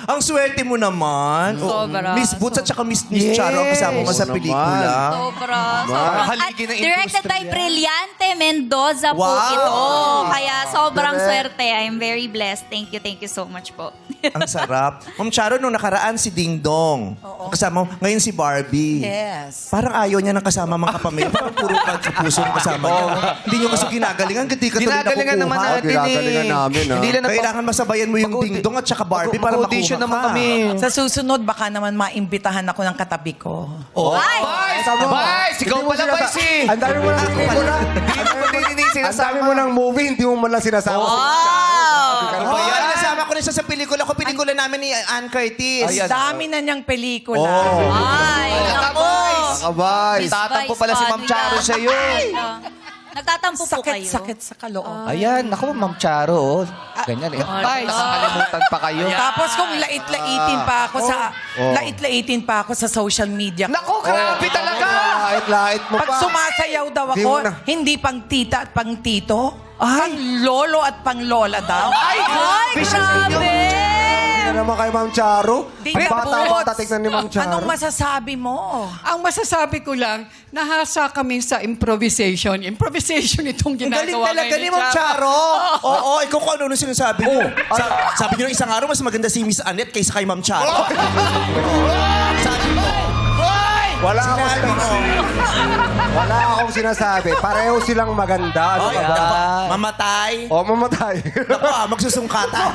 Ang swerte mo naman. Sobra. Miss Boots at saka Miss Charo ang kasama mo sa Oo pelikula. Sobra. Sobrang. At Haligi ng directed by industriya. Brillante Mendoza po Wow. ito. Kaya sobrang swerte. I'm very blessed. Thank you so much po. Ang sarap. Ma'am Charo, nung nakaraan si Ding Dong. Kasama mo, ngayon si Barbie. Yes. Parang ayaw niya ng kasama mga kapamilya. Parang puro pagkapuso ng kasama niya. Hindi niyo kasi ginagalingan. Hindi ka tuloy Ginagalingan naman nakukuha. natin eh. Ginagalingan namin, ah. Hindi lang Kailangan masabayan mo yung Ding Dong at saka Barbie para makuha audition ka. naman kami. Sa susunod, baka naman maimbitahan ako ng katabi ko. Ay! Vice! Ikaw pala, Vice eh! Ang dami mo ng pelikula. Hindi mo din Ang sinasama. dami mo ng movie, hindi mo man lang sinasama. Wow! Oh, yan. Kasama ko rin siya sa pelikula ko. Pelikula namin ni Ann Curtis. Ayan. Dami na niyang pelikula. Ay, naku! Kabay. Tatampo pala si Ma'am Charo sa iyo. Nagtatampo po kayo. Sakit sa kaloob. Ayan, ako Ma'am Charo. Oh. Ganyan eh. Vice. Nakakalimutan pa kayo. Tapos kung lait-laitin pa ako sa lait-laitin pa ako sa social media. Nako, grabe talaga! Lait mo Pag pa. sumasayaw daw Di ako, mo na. hindi pang tita at pang tito, pang lolo at pang lola daw. Ay, grabe! Ano naman kay Ma'am Charo? Di Ang na bata-bata Boots. tignan ni Ma'am Charo. Anong masasabi mo? Ang masasabi ko lang, nahasa kami sa improvisation. Improvisation itong Ang galing ginagawa talaga ngayon ni Ma'am Charo. Oo, ikaw kung ano sinasabi niyo. Sabi niyo isang araw, mas maganda si Miss Annette kaysa kay Ma'am Charo. Sabi mo. Wala akong Sinabi mo. Wala akong sinasabi. Pareho silang maganda. Ano Ay, ka ba? mamatay. O, mamatay. Ako magsusungkatan.